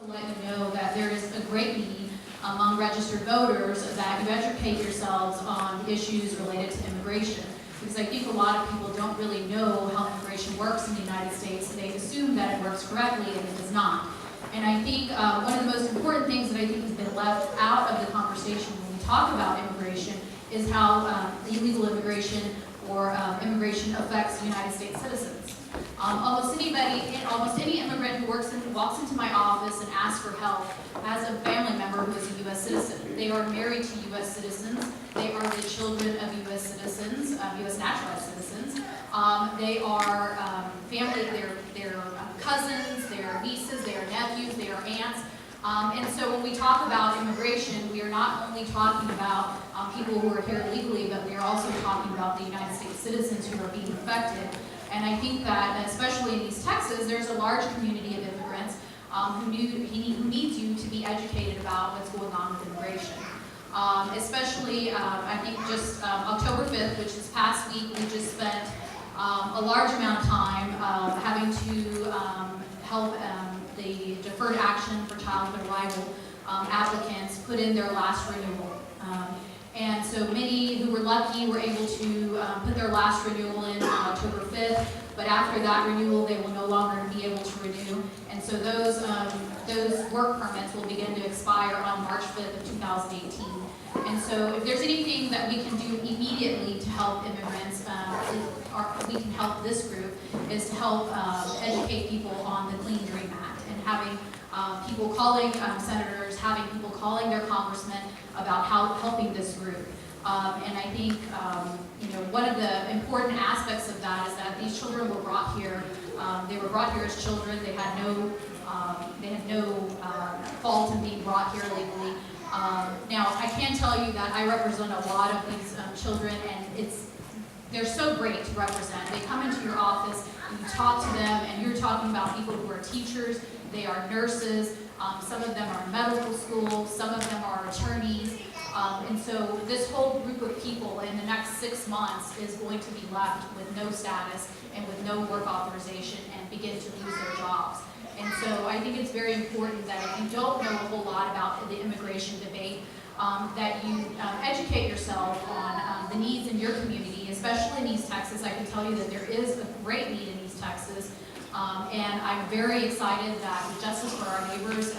let you know that there is a great need among registered voters that you educate yourselves on issues related to immigration. Because I think a lot of people don't really know how immigration works in the United States. They assume that it works correctly, and it does not. And I think one of the most important things that I think has been left out of the conversation when we talk about immigration is how illegal immigration or immigration affects United States citizens. Almost any immigrant who walks into my office and asks for help has a family member who is a U.S. citizen. They are married to U.S. citizens. They are the children of U.S. citizens, U.S. naturalized citizens. They are family, they're cousins, they're nieces, they are nephews, they are aunts. And so when we talk about immigration, we are not only talking about people who are here legally, but we are also talking about the United States citizens who are being affected. And I think that, especially in East Texas, there's a large community of immigrants who needs you to be educated about what's going on with immigration. Especially, I think just October 5th, which is past week, we just spent a large amount of time having to help the deferred action for childhood arrival applicants put in their last renewal. And so many who were lucky were able to put their last renewal in on October 5th, but after that renewal they will no longer be able to renew. And so those work permits will begin to expire on March 5th of 2018. And so if there's anything that we can do immediately to help immigrants, we can help this group, is to help educate people on the Clean Dream Act and having people calling senators, having people calling their congressmen about helping this group. And I think one of the important aspects of that is that these children were brought here. They were brought here as children. They had no fault in being brought here legally. Now I can tell you that I represent a lot of these children, and they're so great to represent. They come into your office, and you talk to them, and you're talking about people who are teachers, they are nurses, some of them are in medical school, some of them are attorneys. And so this whole group of people in the next 6 months is going to be left with no status and with no work authorization and begin to lose their jobs. And so I think it's very important that if you don't know a whole lot about the immigration debate, that you educate yourself on the needs in your community, especially in East Texas. I can tell you that there is a great need in East Texas. And I'm very excited that the Justice for Our Neighbors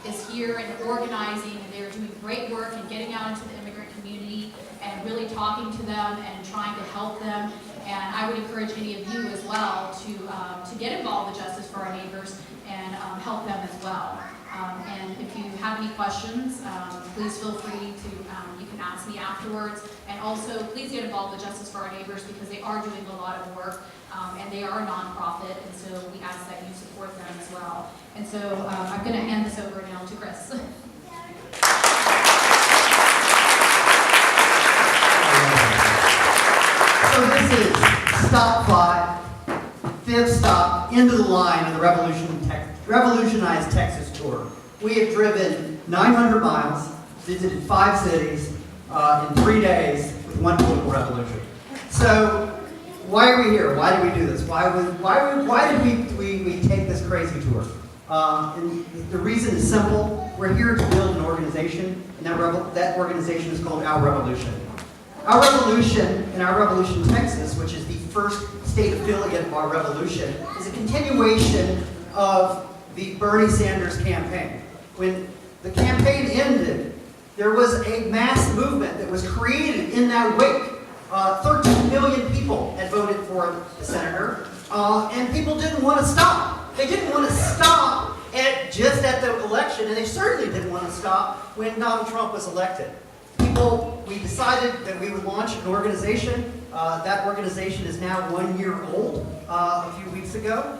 is here and organizing, and they're doing great work and getting out into the immigrant community and really talking to them and trying to help them. And I would encourage any of you as well to get involved with Justice for Our Neighbors and help them as well. And if you have any questions, please feel free to, you can ask me afterwards. And also, please get involved with Justice for Our Neighbors because they are doing a lot of work. And they are a nonprofit, and so we ask that you support them as well. And so I'm going to hand this over now to Chris. So this is stop 5, fifth stop, end of the line of the Revolutionize Texas tour. We have driven 900 miles, visited 5 cities in 3 days with one political revolution. So why are we here? Why did we do this? Why did we take this crazy tour? And the reason is simple. We're here to build an organization, and that organization is called Our Revolution. Our Revolution in Our Revolution, Texas, which is the first state affiliate of our revolution, is a continuation of the Bernie Sanders campaign. When the campaign ended, there was a mass movement that was created in that wake. 13 million people had voted for the senator, and people didn't want to stop. They didn't want to stop just at the election, and they certainly didn't want to stop when Donald Trump was elected. We decided that we would launch an organization. That organization is now 1 year old, a few weeks ago,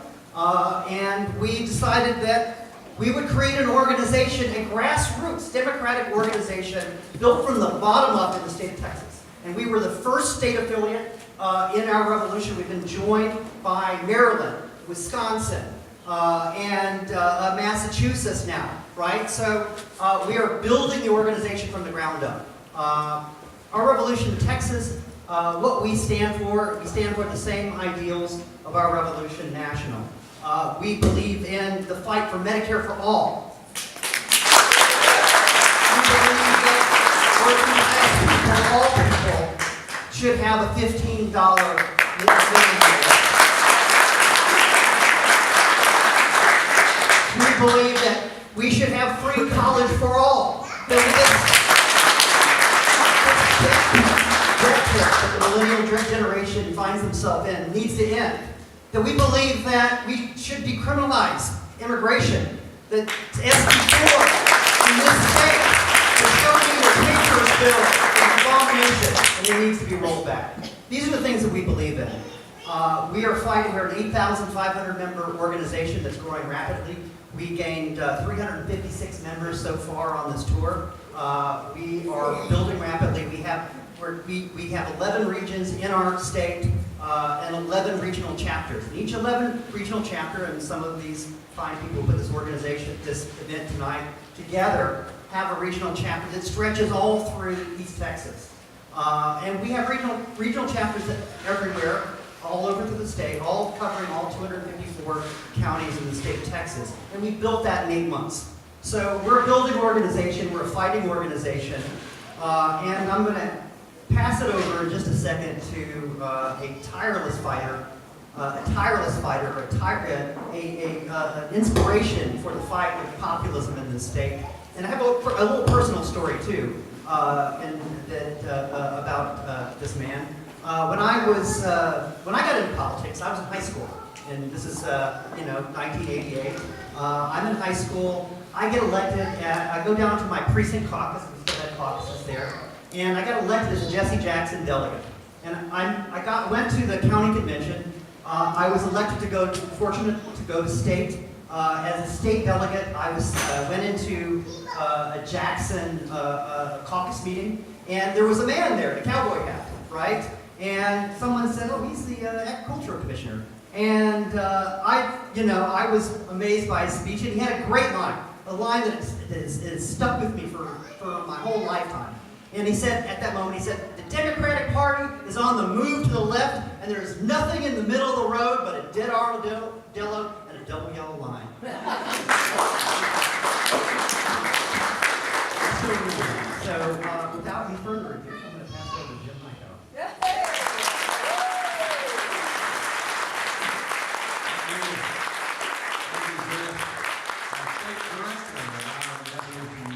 and we decided that we would create an organization, a grassroots democratic organization built from the bottom up in the state of Texas. And we were the first state affiliate in our revolution. We've been joined by Maryland, Wisconsin, and Massachusetts now, right? So we are building the organization from the ground up. Our revolution in Texas, what we stand for the same ideals of our revolution national. We believe in the fight for Medicare for all, should have a $15 minimum wage. We believe that we should have free college for all. That the millennial generation finds themselves in needs to end. That we believe that we should decriminalize immigration. That SB4 in this state, the zoning the papers bill is an abomination and it needs to be rolled back. These are the things that we believe in. We are fighting. We're an 8,500 member organization that's growing rapidly. We gained 356 members so far on this tour. We are building rapidly. We have 11 regions in our state and 11 regional chapters. And each 11 regional chapter, and some of these fine people put this organization, this event tonight together, have a regional chapter that stretches all through East Texas. And we have regional chapters everywhere, all over the state, all covering all 254 counties in the state of Texas. And we built that in 8 months. So we're a building organization, we're a fighting organization, and I'm going to pass it over in just a second to a tireless fighter, an inspiration for the fight with populism in this state. And I have a little personal story too, about this man. When I got into politics, I was in high school, and this is 1988. I'm in high school. I get elected. I go down to my precinct caucus. We still had caucuses there, and I got elected as a Jesse Jackson delegate. And went to the county convention. I was fortunate to go to state. As a state delegate, I went into a Jackson caucus meeting, and there was a man there in a cowboy hat, right? And someone said, "Oh, he's the agricultural commissioner." And I was amazed by his speech, and he had a great line, a line that is stuck with me for my whole lifetime. And he said, at that moment, "The Democratic Party is on the move to the left, and there is nothing in the middle of the road but a dead armadillo and a double yellow line." So, without any further ado, I'm going to pass it over to Jim Hightower.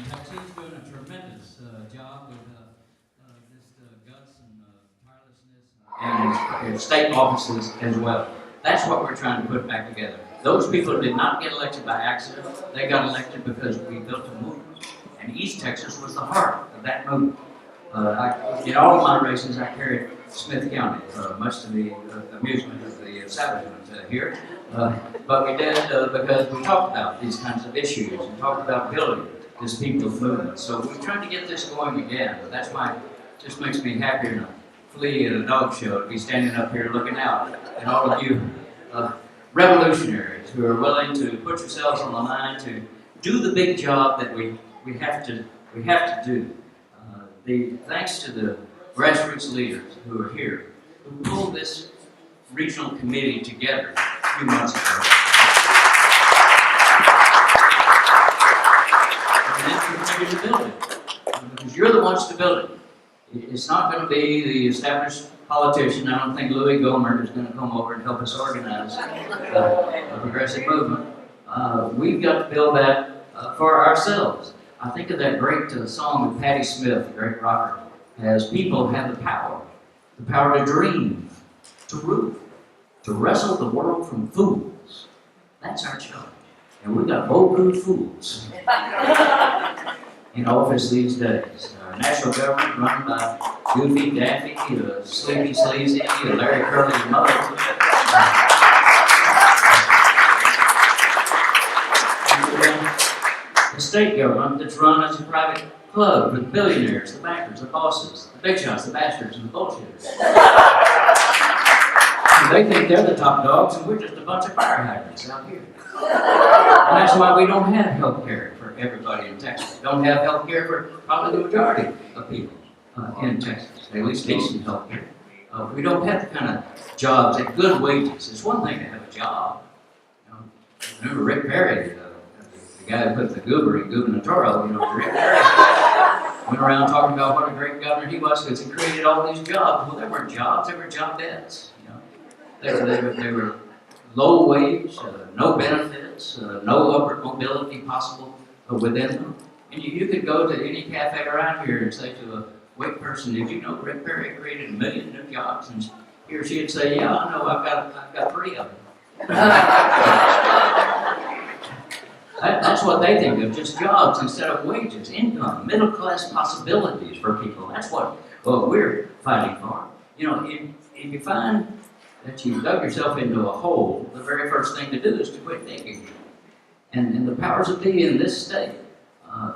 Texas doing a tremendous job with this guts and tirelessness, and state offices as well. That's what we're trying to put back together. Those people did not get elected by accident. They got elected because we built a movement. And East Texas was the heart of that movement. In all of my races, I carried Smith County, much to the amusement of the establishment here. But we did because we talked about these kinds of issues and talked about building this people's movement. So we're trying to get this going again. But that's why it just makes me happier than a flea at a dog show to be standing up here looking out at all of you revolutionaries who are willing to put yourselves on the line to do the big job that we have to do. Thanks to the grassroots leaders who are here, who pulled this regional committee together a few months ago. And then continue to build it, because you're the ones to build it. It's not going to be the established politician. I don't think Louis Gohmert is going to come over and help us organize a progressive movement. We've got to build that for ourselves. I think of that great song of Patti Smith, the great rocker, as people have the power to dream, to rule, to wrestle the world from fools. That's our challenge. And we've got beaucoup fools in office these days. Our national government run by Goofy, Daffy, Sleepy, Sleazy, Larry Curly, and Moe. The state government that's run as a private club for the billionaires, the bankers, the bosses, the big shots, the bastards, and the bullshitters. And they think they're the top dogs, and we're just a bunch of fire hydrants out here. And that's why we don't have health care for everybody in Texas. Don't have health care for probably the majority of people in Texas, at least decent health care. We don't have the kind of jobs at good wages. It's one thing to have a job. Remember Rick Perry, the guy who put the goober in gubernatorial, Rick Perry. went around talking about what a great governor he was because he created all these jobs. Well, they weren't jobs, they were jobettes. You know, they were low wage, no benefits, no upward mobility possible within them. And you could go to any cafe around here and say to a white person, "Did you know Rick Perry created 1 million new jobs?" And he or she would say, "Yeah, I know. I've got 3 of them." That's what they think of, just jobs instead of wages, income, middle class possibilities for people. That's what we're fighting for. You know, if you find that you dug yourself into a hole, the very first thing to do is to quit digging. And the powers that be in this state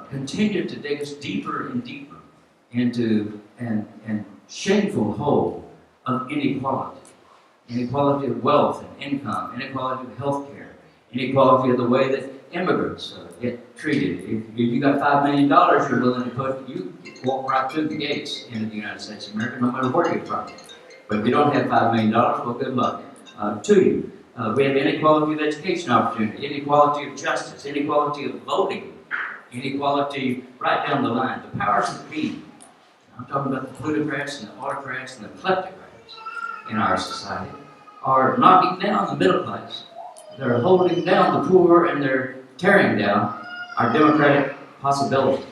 continue to dig us deeper and deeper into an shameful hole of inequality. Inequality of wealth and income, inequality of health care, inequality of the way that immigrants get treated. If you got $5 million you're willing to put, you walk right through the gates into the United States of America, no matter where you're from. But if you don't have $5 million, well, good luck to you. We have inequality of education opportunity, inequality of justice, inequality of voting, inequality right down the line. The powers that be, I'm talking about the plutocrats and the autocrats and the kleptocrats in our society, are knocking down the middle class. They're holding down the poor and they're tearing down our democratic possibilities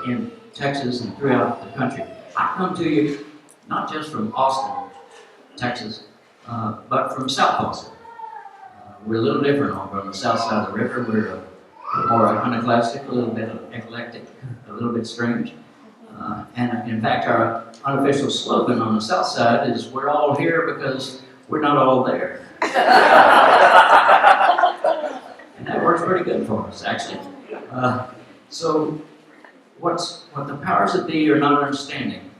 in Texas and throughout the country. I come to you not just from Austin, Texas, but from South Austin. We're a little different over on the south side of the river. We're more iconoclastic, a little bit eclectic, a little bit strange. And in fact, our unofficial slogan on the south side is, "We're all here because we're not all there." And that works pretty good for us, actually. So what the powers that be are not understanding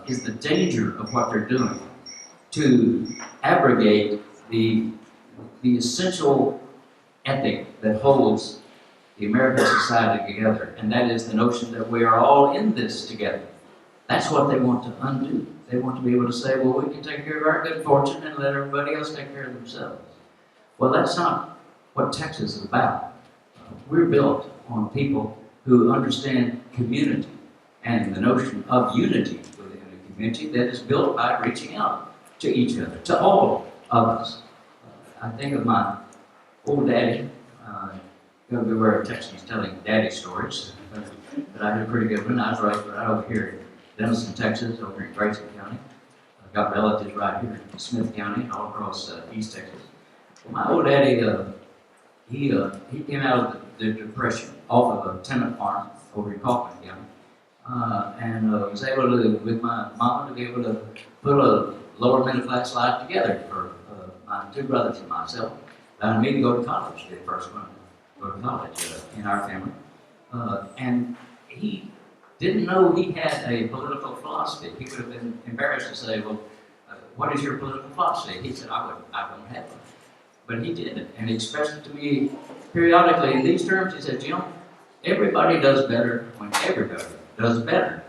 is the danger of what they're doing to abrogate the essential ethic that holds the American society together, and that is the notion that we are all in this together. That's what they want to undo. They want to be able to say, well, we can take care of our good fortune and let everybody else take care of themselves. Well, that's not what Texas is about. We're built on people who understand community and the notion of unity within a community that is built by reaching out to each other, to all of us. I think of my old daddy. Going to be where Texans telling daddy stories, but I had a pretty good one. I was right over here in Denison, Texas, over in Grayson County. I've got relatives right here in Smith County and all across East Texas. Well, my old daddy, he came out of the Depression off of a tenant farm over in Kaufman County, and was able to, with my mama, to be able to put a lower middle class life together for my 2 brothers and myself. Allowed me to go to college, the first one. Go to college in our family, and he didn't know he had a political philosophy. He would have been embarrassed to say, "Well, what is your political philosophy?" He said, "I don't have one," but he did it, and he expressed it to me periodically in these terms. He said, "Jim, everybody does better when everybody does better."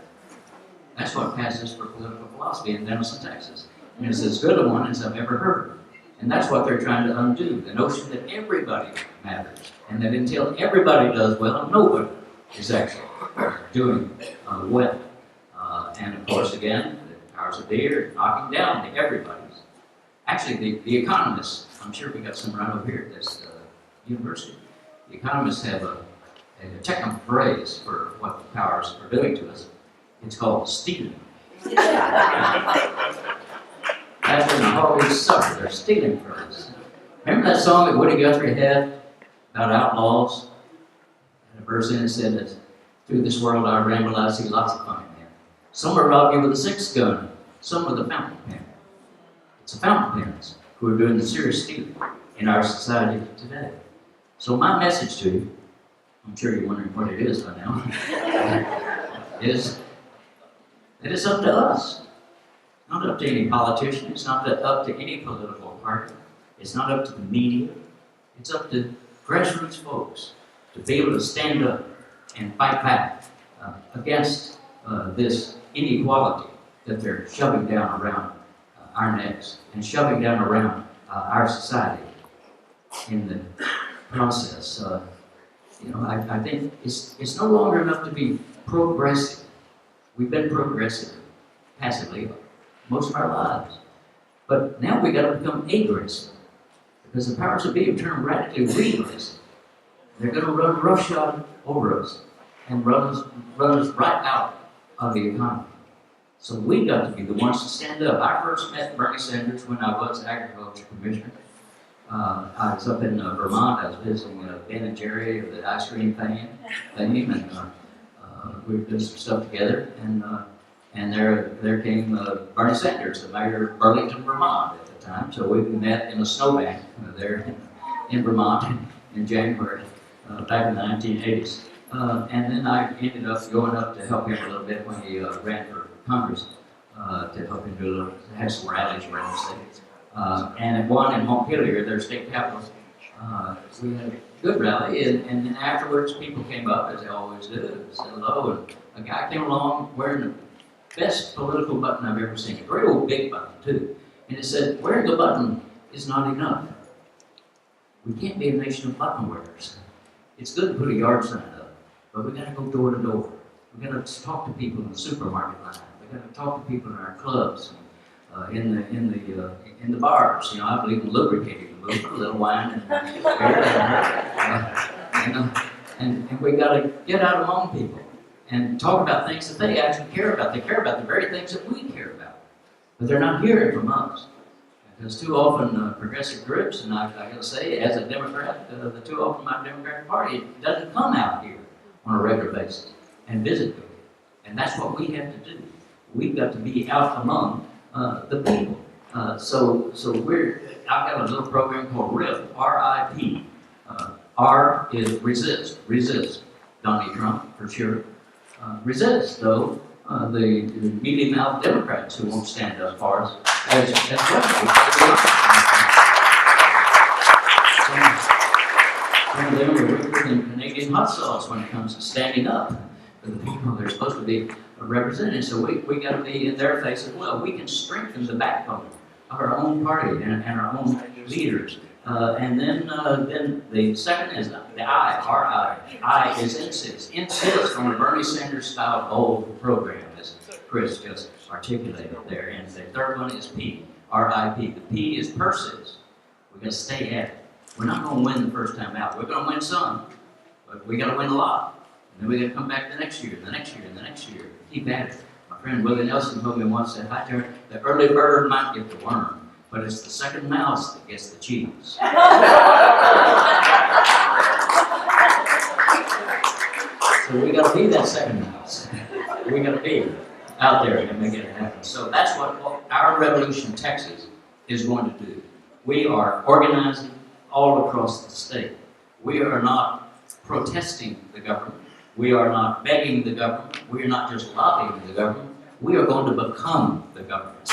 That's what passes for political philosophy in Denison, Texas, and it's as good a one as I've ever heard. And that's what they're trying to undo, the notion that everybody matters, and that until everybody does well, nobody is actually doing well. And of course, again, the powers that be are knocking down the everybody's. Actually, the economists, I'm sure we got some right over here at this university, the economists have a technical phrase for what the powers are doing to us. It's called stealing. That's when the always suffer. They're stealing from us. Remember that song that Woody Guthrie had about outlaws? And a verse in it said that through this world I ramble, I see lots of funny men. Some will rob you with a 6-gun, some with a fountain pen. It's the fountain pens who are doing the serious stealing in our society today. So my message to you, I'm sure you're wondering what it is by now, is that it's up to us. Not up to any politician, it's not up to any political party, it's not up to the media, it's up to grassroots folks to be able to stand up and fight back against this inequality that they're shoving down around our necks and shoving down around our society in the process. I think it's no longer enough to be progressive. We've been progressive passively most of our lives. But now we got to become aggressive. Because the powers that be have turned radically regressive. They're going to run roughshod over us and run us right out of the economy. So we got to be the ones to stand up. I first met Bernie Sanders when I was agriculture commissioner. I was up in Vermont. I was visiting Ben and Jerry of the ice cream thing, and we were doing some stuff together. And there came Bernie Sanders, the mayor of Burlington, Vermont at the time. So we met in a snowbank there in Vermont in January back in the 1980s. And then I ended up going up to help him a little bit when he ran for Congress to help him have some rallies around the state. And at one in Montpelier, their state capital, we had a good rally. And then afterwards, people came up, as they always do, and said hello. And a guy came along wearing the best political button I've ever seen, a great old big button, too. And it said, wearing the button is not enough. We can't be a nation of button wearers. It's good to put a yard sign up, but we got to go door to door. We got to talk to people in the supermarket line. We got to talk to people in our clubs, in the bars. You know, I believe in lubricating the mood, put a little wine and we got to get out among people and talk about things that they actually care about. They care about the very things that we care about, but they're not hearing from us. Because too often progressive groups, and I got to say, as a Democrat, too often my Democratic Party doesn't come out here on a regular basis and visit people. And that's what we have to do. We've got to be out among the people. So I've got a little program called RIP, R-I-P. R is resist, resist. Donald Trump, for sure. Resist, though, the mealy-mouthed Democrats who won't stand up for us as well. Some of them are weaker than Canadian hot sauce when it comes to standing up for the people they're supposed to be representing. So we got to be in their face as well. We can strengthen the backbone of our own party and our own leaders. And then the second is the I, R-I. I is insist. Insist on a Bernie Sanders style bold program, as Chris just articulated there. And the third one is P, R-I-P. The P is persist. We're going to stay at it. We're not going to win the first time out. We're going to win some, but we got to win a lot. And then we got to come back the next year, the next year, and the next year. Keep at it. My friend Willie Nelson told me once that Hightower, the early bird might get the worm, but it's the second mouse that gets the cheese. So we got to be that second mouse. We got to be out there and make it happen. So that's what our Revolution Texas is going to do. We are organizing all across the state. We are not protesting the government. We are not begging the government. We are not just lobbying the government. We are going to become the government.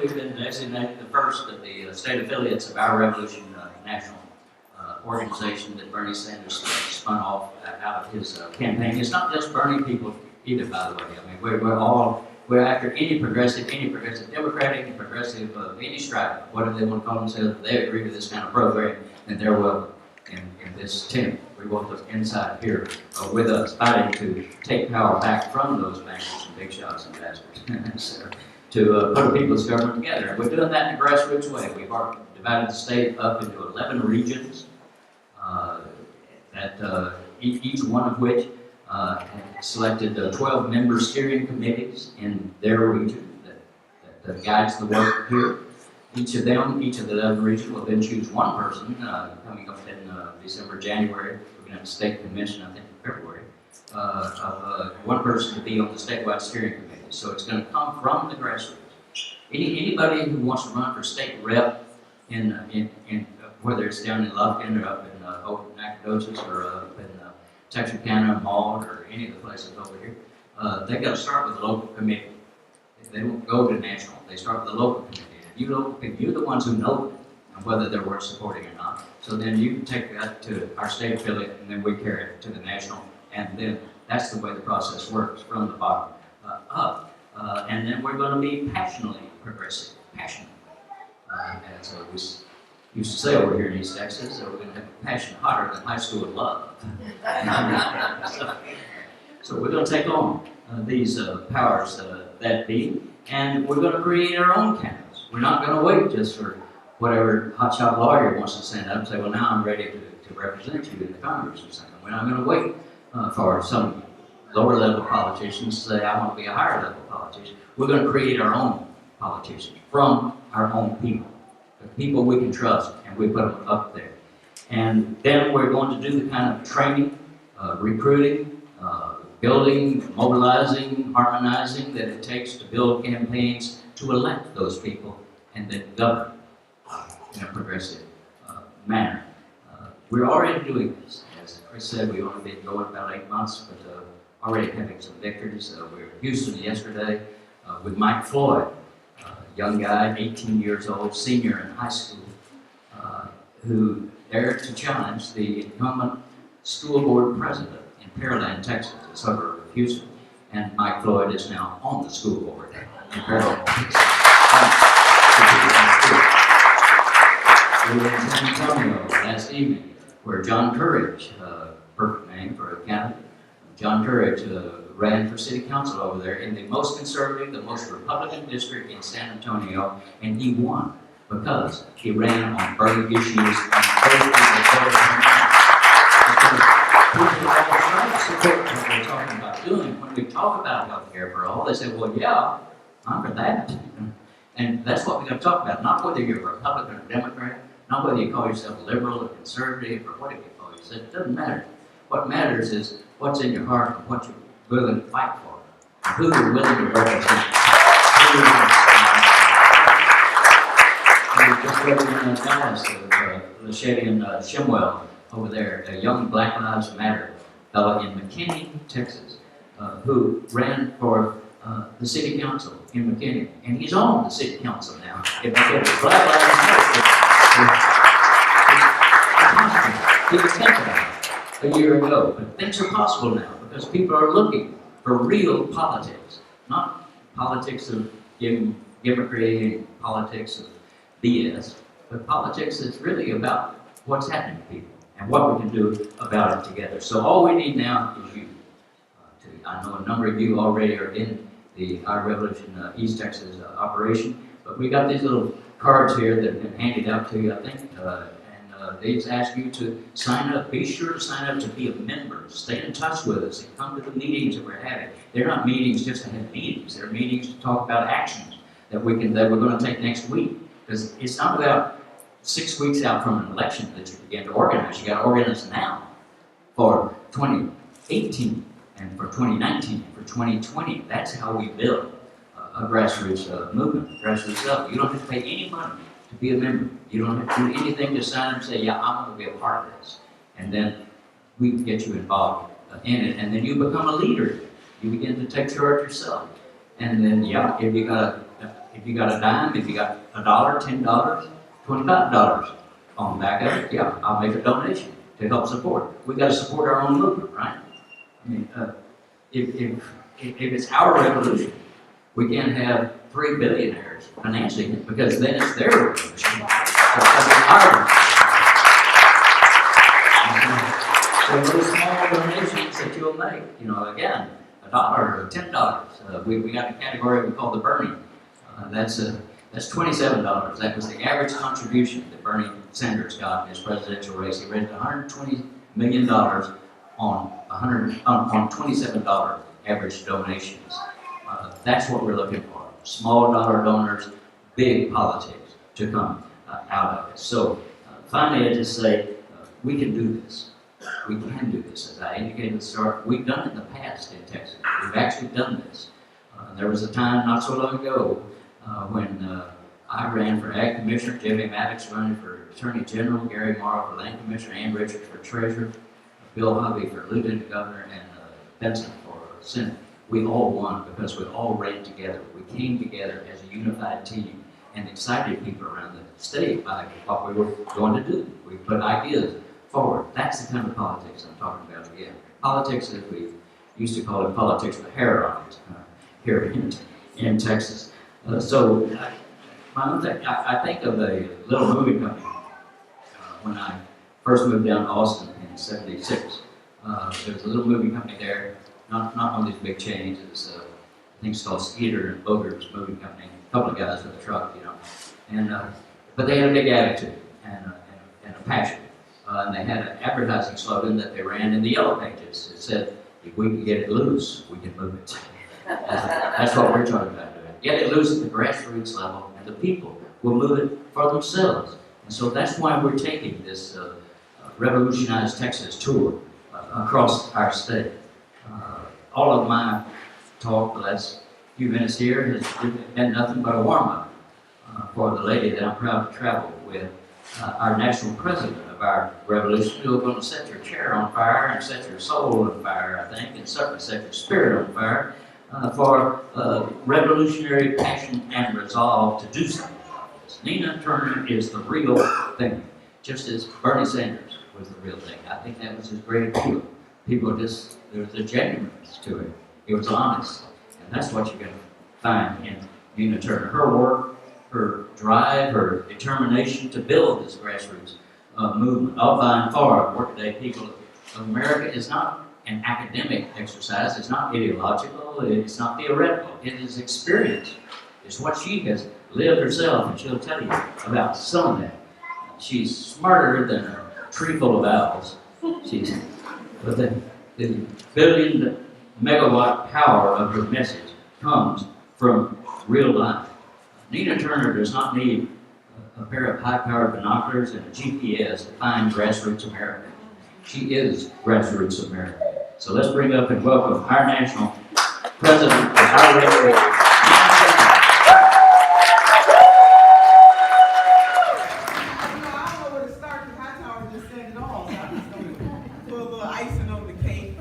We've been designated the first of the state affiliates of our Revolution National organization that Bernie Sanders spun off out of his campaign. It's not just Bernie people either, by the way. I mean, we're after any progressive Democrat, any progressive of any stripe, whatever they want to call themselves. If they agree with this kind of program, then they're welcome in this tent. We want them inside here with us, fighting to take power back from those bankers and big shots and bastards. To put a people's government together. And we're doing that in a grassroots way. We've divided the state up into 11 regions, each one of which selected 12 member steering committees in their region that guides the work here. Each of the 11 regions will then choose one person coming up in December, January. We're going to have a state convention, I think, in February, of one person to be on the statewide steering committee. So it's going to come from the grassroots. Anybody who wants to run for state rep in whether it's down in Lufkin or up in over Nacogdoches or up in Texarkana, Maud, or any of the places over here, they got to start with a local committee. They won't go to national. They start with a local committee. You're the ones who know and whether they're worth supporting or not. So then you can take that to our state affiliate, and then we carry it to the national. And then that's the way the process works, from the bottom up. And then we're going to be passionately progressive. Passionate. As we used to say over here in East Texas, that we're going to have a passion hotter than high school love. So we're going to take on these powers that be, and we're going to create our own campus. We're not going to wait just for whatever hotshot lawyer wants to stand up and say, well, now I'm ready to represent you in the Congress or something. We're not going to wait for some lower level politicians to say, I want to be a higher level politician. We're going to create our own politicians from our own people, the people we can trust, and we put them up there. And then we're going to do the kind of training, recruiting, building, mobilizing, harmonizing that it takes to build campaigns to elect those people and then govern in a progressive manner. We're already doing this. As Chris said, we've only been going about 8 months, but already having some victories. We were in Houston yesterday with Mike Floyd, a young guy, 18 years old, senior in high school, who dared to challenge the incumbent school board president in Pearland, Texas, a suburb of Houston. And Mike Floyd is now on the school board in Pearland, Texas. We were in San Antonio last evening, where John Courage, perfect name for a candidate, John Courage ran for city council over there in the most conservative, the most Republican district in San Antonio, and he won because he ran on burning issues and people support what we're talking about doing. When we talk about health care for all, they say, well, yeah, I'm for that. And that's what we're going to talk about, not whether you're a Republican or Democrat, not whether you call yourself liberal or conservative or whatever you call yourself. It doesn't matter. What matters is what's in your heart and what you're willing to fight for, and who you're willing to represent. We just read in Dallas of Lachey and Shimwell over there, a young Black Lives Matter fellow in McKinney, Texas, who ran for the city council in McKinney, and he's on the city council now. If Black Lives Matter, he was thinking about it a year ago, but things are possible now because people are looking for real politics, not politics of creating politics of BS, but politics that's really about what's happening to people and what we can do about it together. So all we need now is you. I know a number of you already are in the Our Revolution East Texas operation, but we got these little cards here that have been handed out to you, I think, and they ask you to sign up. Be sure to sign up to be a member. Stay in touch with us and come to the meetings that we're having. They're not meetings just to have meetings. They're meetings to talk about actions that we're going to take next week. Because it's not about 6 weeks out from an election that you begin to organize. You got to organize now for 2018 and for 2019 and for 2020. That's how we build a grassroots movement, grassroots level. You don't have to pay any money to be a member. You don't have to do anything to sign up and say, yeah, I'm going to be a part of this. And then we can get you involved in it. And then you become a leader. You begin to take charge yourself. And then, yeah, if you got a dime, if you got $1, $10, $25 on the back of it, yeah, I'll make a donation to help support. We got to support our own movement, right? I mean, if it's our revolution, we can't have 3 billionaires financing it because then it's their revolution. So those small donations that you'll make, again, $1 or $10. We got a category we call the Bernie. That's $27. That was the average contribution that Bernie Sanders got in his presidential race. He raised $120 million on $27 average donations. That's what we're looking for. Small dollar donors, big politics to come out of it. So finally, I just say, we can do this. We can do this. As I indicated at the start, we've done it in the past in Texas. We've actually done this. There was a time not so long ago when I ran for Ag Commissioner, Jimmy Maddox running for Attorney General, Gary Morrow for Land Commissioner, Ann Richards for Treasurer, Bill Hobby for Lieutenant Governor, and Benson for Senate. We all won because we all ran together. We came together as a unified team and excited people around the state by what we were going to do. We put ideas forward. That's the kind of politics I'm talking about again. Politics that we used to call it politics with hair on it here in Texas. So My own thing, I think of a little movie company when I first moved down to Austin in '76. There was a little movie company there, not one of these big chains. It was, I think it's called Skeeter and Boger's Movie Company. A couple of guys with a truck, and but they had a big attitude and a passion. And they had an advertising slogan that they ran in the yellow pages. It said, "If we can get it loose, we can move it." That's what we're talking about doing. Get it loose at the grassroots level, and the people will move it for themselves. And so that's why we're taking this Revolutionize Texas tour across our state. All of my talk the last few minutes here has been nothing but a warm-up for the lady that I'm proud to travel with, our national president of our revolution, who are going to set your chair on fire and set your soul on fire, I think, and certainly set your spirit on fire for revolutionary passion and resolve to do something like this. Nina Turner is the real thing, just as Bernie Sanders was the real thing. I think that was his great appeal. People just, there was a genuineness to it. It was honest. And that's what you're going to find in Nina Turner. Her work, her drive, her determination to build this grassroots movement of by and far workaday people of America is not an academic exercise. It's not ideological. It's not theoretical. It is experience. It's what she has lived herself, and she'll tell you about some of that. She's smarter than a tree full of owls. But the billion megawatt power of her message comes from real life. Nina Turner does not need a pair of high-powered binoculars and a GPS to find grassroots America. She is grassroots America. So let's bring up and welcome our national president of our radio. I don't know where to start because Hightower just said it all. So I'm just going to put a little icing on the cake.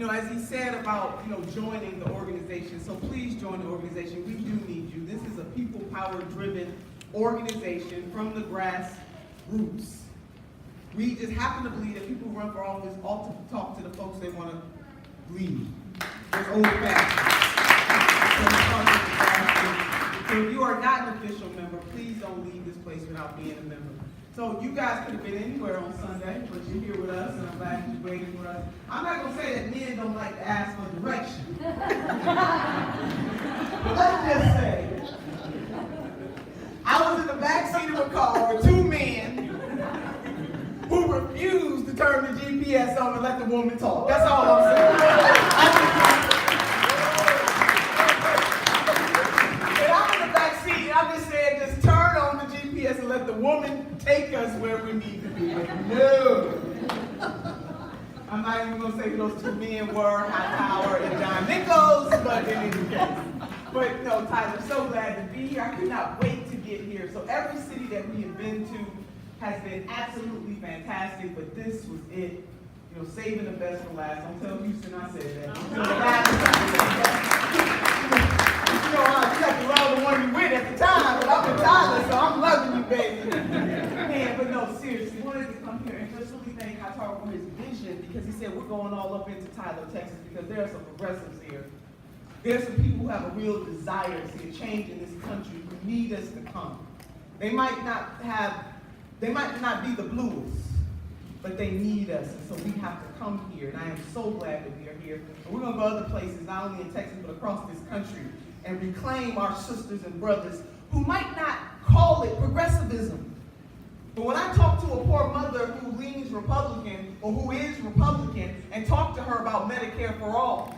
As he said about, joining the organization. So please join the organization. We do need you. This is a people-powered driven organization from the grassroots. We just happen to believe that people who run for office ought to talk to the folks they want to lead. There's old-fashioned. So if you are not an official member, please don't leave this place without being a member. So you guys could have been anywhere on Sunday, but you're here with us, and I'm glad you're waiting for us. I'm not going to say that men don't like to ask for direction. But let's just say, I was in the back seat of a car with two men who refused to turn the GPS on and let the woman talk. That's all I'm saying. And I'm in the back seat, and I just said, just turn on the GPS and let the woman take us where we need to be. No. I'm not even going to say who those two men were, Hightower and John Nichols, but in any case. But no, Tyler, so glad to be here. I could not wait to get here. So every city that we have been to has been absolutely fantastic, but this was it. Saving the best for last. Don't tell Houston I said that. You have to love the one you with at the time, but I'm in Tyler, so I'm loving you, baby. Man, but no, seriously, wanted to come here and just really thank Hightower for his vision, because he said we're going all up into Tyler, Texas, because there are some progressives here. There's some people who have a real desire to see a change in this country who need us to come. They might not be the bluest, but they need us, and so we have to come here, and I am so glad that we are here. And we're going to go other places, not only in Texas, but across this country, and reclaim our sisters and brothers who might not call it progressivism. But when I talk to a poor mother who leans Republican, or who is Republican, and talk to her about Medicare for all,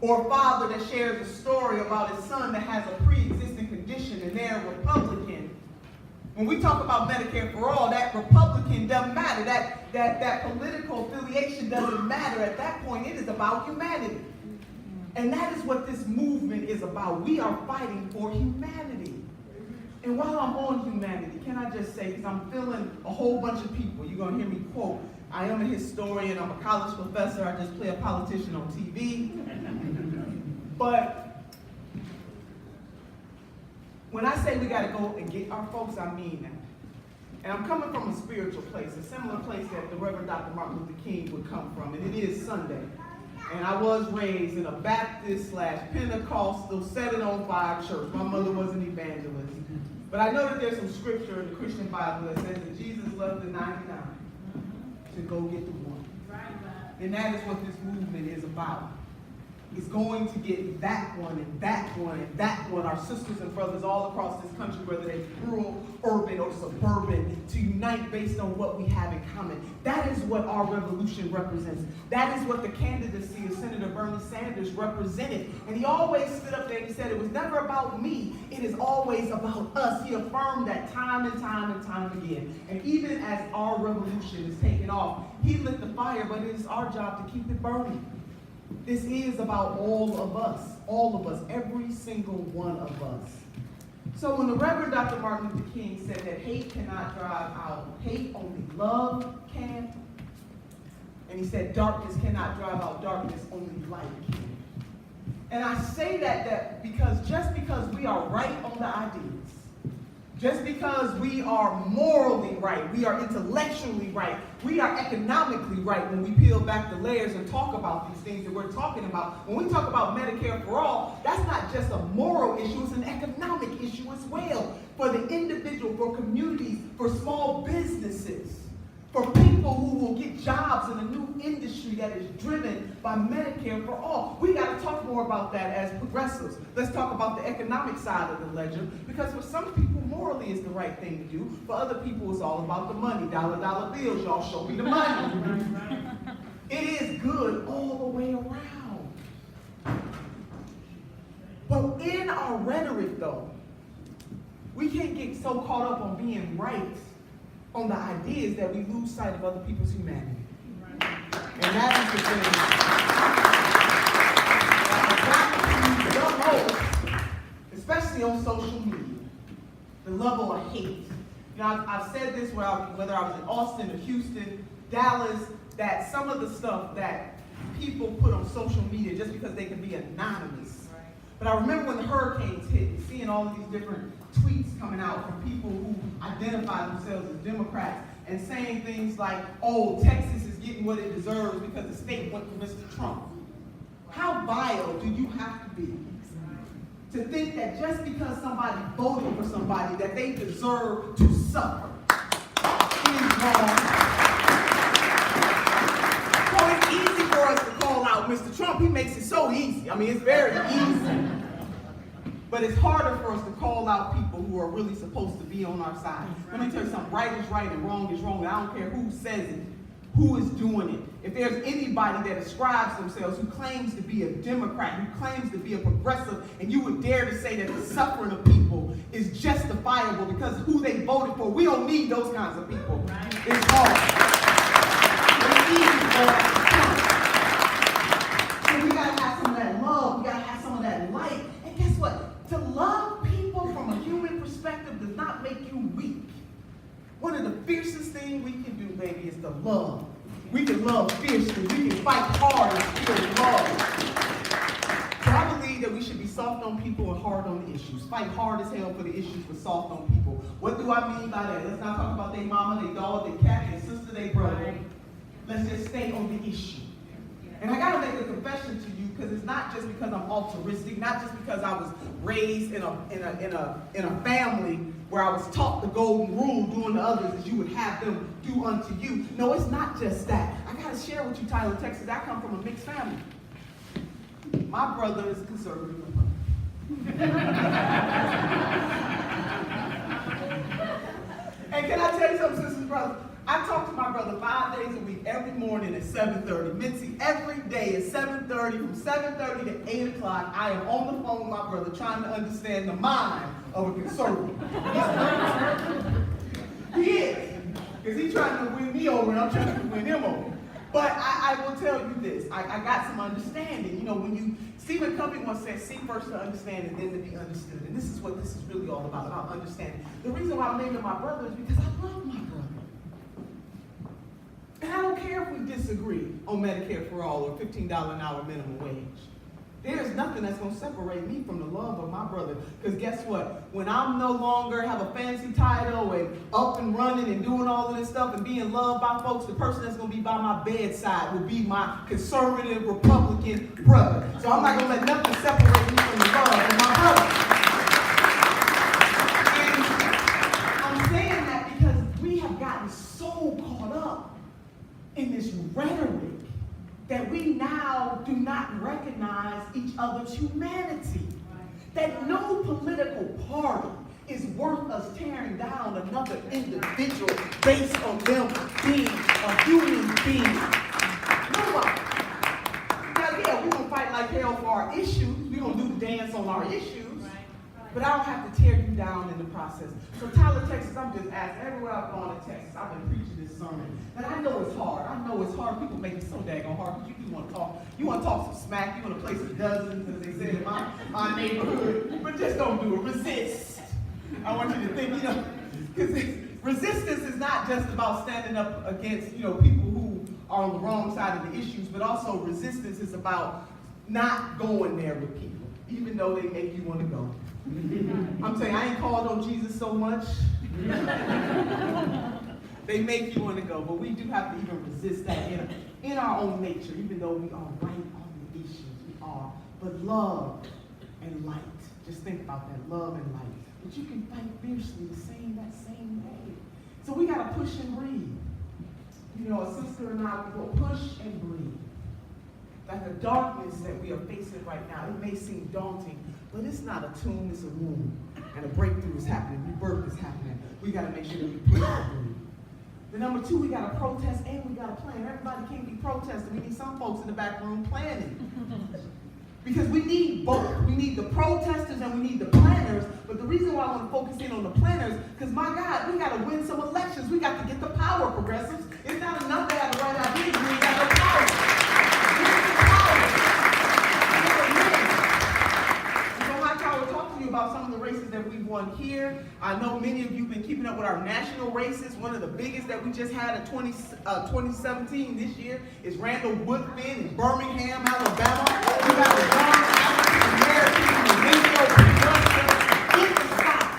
or a father that shares a story about his son that has a pre-existing condition and they're Republican, when we talk about Medicare for all, that Republican doesn't matter. That political affiliation doesn't matter. At that point, it is about humanity. And that is what this movement is about. We are fighting for humanity. And while I'm on humanity, can I just say, because I'm feeling a whole bunch of people, you're going to hear me quote, I am a historian, I'm a college professor, I just play a politician on TV. But when I say we got to go and get our folks, I mean that. And I'm coming from a spiritual place, a similar place that the Reverend Dr. Martin Luther King would come from, and it is Sunday. And I was raised in a Baptist / Pentecostal, set it on fire church. My mother was an evangelist. But I know that there's some scripture in the Christian Bible that says that Jesus loved the 99 to go get the one. And that is what this movement is about. It's going to get that one and that one and that one, our sisters and brothers all across this country, whether they're rural, urban, or suburban, to unite based on what we have in common. That is what our revolution represents. That is what the candidacy of Senator Bernie Sanders represented. And he always stood up there and he said, it was never about me, it is always about us. He affirmed that time and time and time again. And even as our revolution is taking off, he lit the fire, but it is our job to keep it burning. This is about all of us, every single one of us. So when the Reverend Dr. Martin Luther King said that hate cannot drive out hate, only love can. And he said darkness cannot drive out darkness, only light can. And I say that because just because we are right on the ideas, just because we are morally right, we are intellectually right, we are economically right when we peel back the layers and talk about these things that we're talking about. When we talk about Medicare for all, that's not just a moral issue, it's an economic issue as well. For the individual, for communities, for small businesses, for people who will get jobs in a new industry that is driven by Medicare for all. We got to talk more about that as progressives. Let's talk about the economic side of the ledger, because for some people, morally is the right thing to do. For other people, it's all about the money. Dollar bills, y'all show me the money. It is good all the way around. But in our rhetoric, though, we can't get so caught up on being right on the ideas that we lose sight of other people's humanity. And that is the thing. The most, especially on social media, the level of hate. You know, I've said this whether I was in Austin or Houston, Dallas, that some of the stuff that people put on social media just because they can be anonymous. But I remember when the hurricanes hit, and seeing all of these different tweets coming out from people who identify themselves as Democrats and saying things like, oh, Texas is getting what it deserves because the state went for Mr. Trump. How vile do you have to be to think that just because somebody voted for somebody that they deserve to suffer? It is wrong. So it's easy for us to call out Mr. Trump. He makes it so easy. I mean, it's very easy. But it's harder for us to call out people who are really supposed to be on our side. Let me tell you something, right is right and wrong is wrong. I don't care who says it, who is doing it. If there's anybody that ascribes themselves, who claims to be a Democrat, who claims to be a progressive, and you would dare to say that the suffering of people is justifiable because of who they voted for, we don't need those kinds of people. It's hard. It's easy for us to count. So we gotta have some of that love, we gotta have some of that light. And guess what? To love people from a human perspective does not make you weak. One of the fiercest things we can do, baby, is to love. We can love fiercely. We can fight hard and still love. So I believe that we should be soft on people and hard on the issues. Fight hard as hell for the issues, but soft on people. What do I mean by that? Let's not talk about their mama, their dog, their cat, their sister, their brother. Let's just stay on the issue. And I gotta make a confession to you, because it's not just because I'm altruistic, not just because I was raised in a family where I was taught the golden rule, doing to others as you would have them do unto you. No, it's not just that. I gotta share with you, Tyler, Texas, I come from a mixed family. My brother is a conservative. And can I tell you something, sisters and brothers? I talk to my brother 5 days a week, every morning at 7:30. Mitzi, every day at 7:30, from 7:30 to 8 o'clock, I am on the phone with my brother trying to understand the mind of a conservative. He is, because he's trying to win me over and I'm trying to win him over. But I will tell you this, I got some understanding. You know, when Stephen Covey once said, seek first to understand and then to be understood. And this is what this is really all about understanding. The reason why I'm naming my brother is because I love my brother. And I don't care if we disagree on Medicare for all or $15 an hour minimum wage. There's nothing that's going to separate me from the love of my brother. Because guess what? When I'm no longer have a fancy title and up and running and doing all of this stuff and being loved by folks, the person that's going to be by my bedside will be my conservative Republican brother. So I'm not going to let nothing separate me from the love of my brother. And I'm saying that because we have gotten so caught up in this rhetoric that we now do not recognize each other's humanity. That no political party is worth us tearing down another individual based on them being a human being. Nobody. Now, yeah, we're gonna fight like hell for our issues. We're gonna do the dance on our issues. But I don't have to tear you down in the process. So Tyler, Texas, I'm just asking, everywhere I've gone in Texas, I've been preaching this sermon. And I know it's hard. I know it's hard. People make it so daggone hard because you want to talk. You want to talk some smack. You want to play some dozens, as they say in my neighborhood. But just don't do it. Resist. I want you to think, because resistance is not just about standing up against, people who are on the wrong side of the issues, but also resistance is about not going there with people, even though they make you want to go. I'm saying I ain't called on Jesus so much. They make you want to go, but we do have to even resist that in our own nature, even though we are right on the issues. We are. But love and light. Just think about that, love and light. But you can fight fiercely that same way. So we got to push and breathe. A sister and I, we will push and breathe. Like the darkness that we are facing right now, it may seem daunting, but it's not a tomb, it's a womb. And a breakthrough is happening, rebirth is happening. We got to make sure that we push and breathe. The number two, we got to protest and we got to plan. Everybody can't be protesting. We need some folks in the back room planning. Because we need both. We need the protesters and we need the planners. But the reason why I want to focus in on the planners, because my God, we got to win some elections. We got to get the power, progressives. It's not enough to have the right ideas. We got the power. About some of the races that we've won here. I know many of you have been keeping up with our national races. One of the biggest that we just had in 2017 this year is Randall Woodfin in Birmingham, Alabama. We got the young African American in the South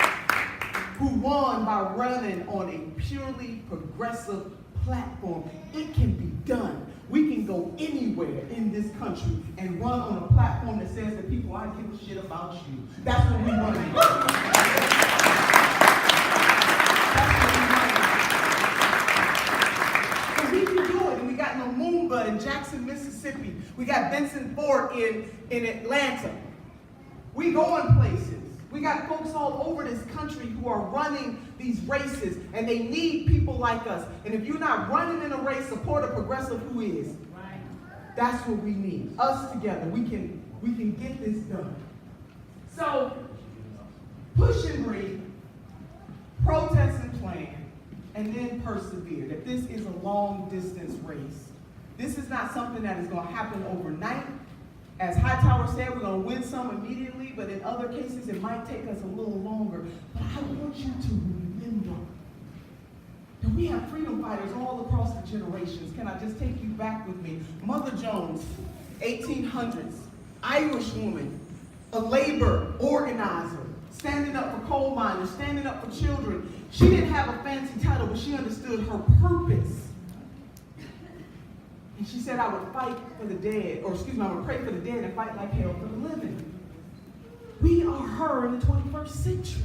who won by running on a purely progressive platform. It can be done. We can go anywhere in this country and run on a platform that says to people, I give a shit about you. That's what we want to do. And we can do it. And we got Lumumba in Jackson, Mississippi. We got Vincent Ford in Atlanta. We going places. We got folks all over this country who are running these races, and they need people like us. And if you're not running in a race, support a progressive who is. Right. That's what we need. Us together, we can get this done. So, push and breathe, protest and plan, and then persevere. That this is a long distance race. This is not something that is going to happen overnight. As Hightower said, we're going to win some immediately, but in other cases, it might take us a little longer. But I want you to remember that we have freedom fighters all across the generations. Can I just take you back with me? Mother Jones, 1800s, Irish woman, a labor organizer, standing up for coal miners, standing up for children. She didn't have a fancy title, but she understood her purpose. And she said, I would fight for the dead, I would pray for the dead and fight like hell for the living. We are her in the 21st century.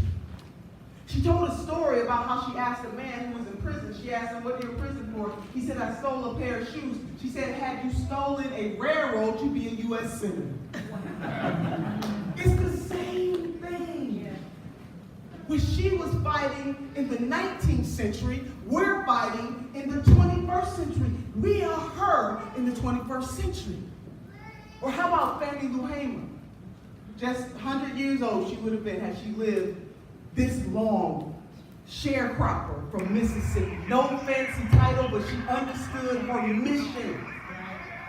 She told a story about how she asked a man who was in prison, she asked him, what are you in prison for? He said, I stole a pair of shoes. She said, had you stolen a railroad, you'd be a U.S. senator. It's the same thing. When she was fighting in the 19th century, we're fighting in the 21st century. We are her in the 21st century. Or how about Fannie Lou Hamer? Just 100 years old she would have been had she lived this long. Sharecropper from Mississippi. No fancy title, but she understood her mission.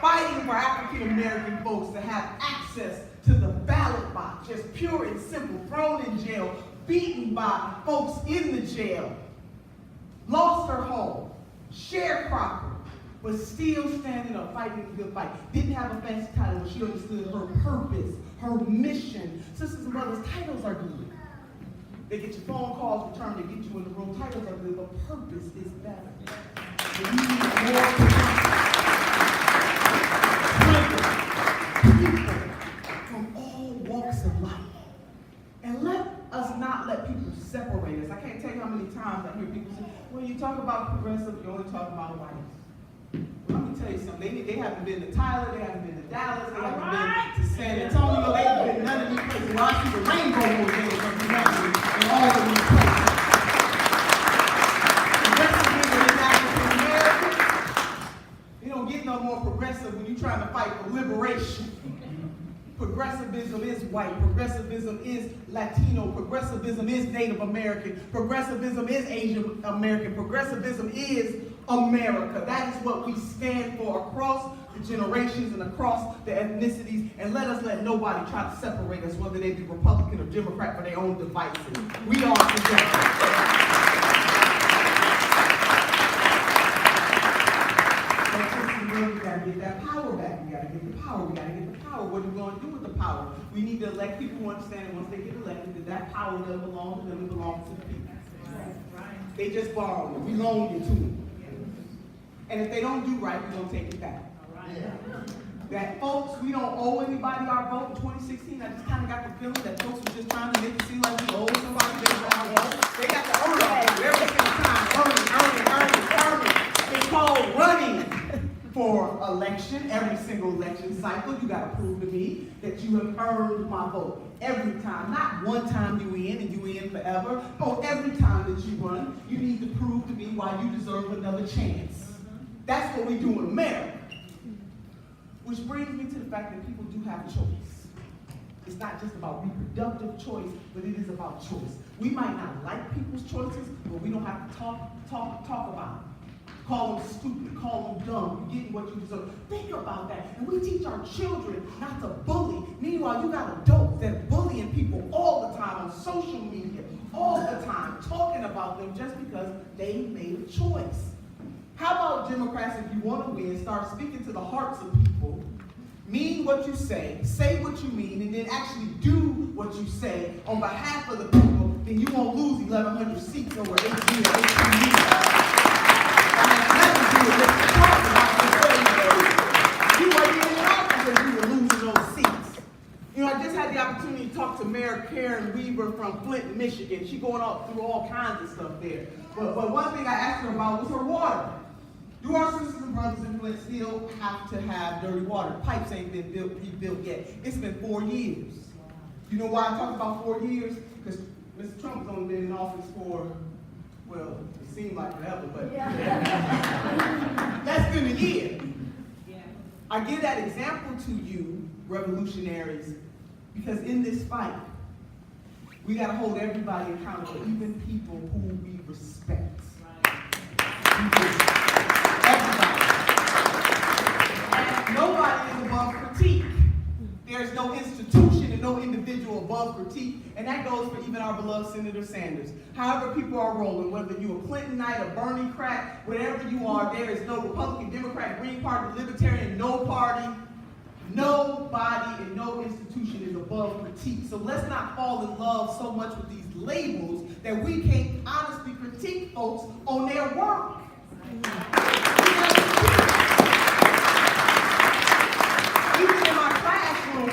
Fighting for African American folks to have access to the ballot box. Just pure and simple. Thrown in jail. Beaten by folks in the jail. Lost her home. Sharecropper. but still standing up, fighting the good fight. Didn't have a fancy title, but she understood her purpose, her mission. Sisters and brothers, titles are good. They get your phone calls returned, they get you in the room. Titles are good, but purpose is better. And you need more people from all walks of life. And let us not let people separate us. I can't tell you how many times I hear people say, when you talk about progressive, you only talk about whites. Well, let me tell you something. They haven't been to Tyler, they haven't been to Dallas, they haven't been to San Antonio, they haven't been to none of these places. Well, I see the rainbow mosaics of humanity in all of these places. Progressivism is African American. You don't get no more progressive when you're trying to fight for liberation. Progressivism is white. Progressivism is Latino. Progressivism is Native American. Progressivism is Asian American. Progressivism is America. That is what we stand for across the generations and across the ethnicities. And let nobody try to separate us, whether they be Republican or Democrat, for their own devices. We are together. We gotta get that power back. We gotta get the power. We gotta get the power. What are we going to do with the power? We need to elect people who understand that once they get elected, that power doesn't belong to them, it belongs to the people. Right. They just borrowed it. We loaned it to them. And if they don't do right, we're going to take it back. That folks, we don't owe anybody our vote in 2016. I just kind of got the feeling that folks were just trying to make it seem like we owe somebody their vote. They got to earn it every single time. Earn it. It's called running for election. Every single election cycle, you got to prove to me that you have earned my vote. Every time. Not one time you in and you in forever. Oh, every time that you run, you need to prove to me why you deserve another chance. That's what we do in America. Which brings me to the fact that people do have choice. It's not just about reproductive choice, but it is about choice. We might not like people's choices, but we don't have to talk about them. Call them stupid, call them dumb, you're getting what you deserve. Think about that. And we teach our children not to bully. Meanwhile, you got adults that are bullying people all the time on social media, all the time, talking about them just because they made a choice. How about Democrats, if you want to win, start speaking to the hearts of people, mean what you say what you mean, and then actually do what you say on behalf of the people, then you won't lose 1,100 seats over 8 years, 18 years. That has nothing to do with what you're talking about. You weren't even in office because you were losing those seats. You know, I just had the opportunity to talk to Mayor Karen Weaver from Flint, Michigan. She's going through all kinds of stuff there. But one thing I asked her about was her water. Do our sisters and brothers in Flint still have to have dirty water? The pipes ain't been rebuilt yet. It's been 4 years. You know why I talk about 4 years? Because Mr. Trump has only been in office for, well, it seemed like forever, but that's been a year. I give that example to you, revolutionaries, because in this fight, we got to hold everybody accountable, even people who we respect. Nobody is above critique. There's no institution and no individual above critique, and that goes for even our beloved Senator Sanders. However people are rolling, whether you're a Clintonite, a Bernie crack, whatever you are, there is no Republican, Democrat, Green Party, Libertarian, no party, nobody and no institution is above critique. So let's not fall in love so much with these labels that we can't honestly critique folks on their work.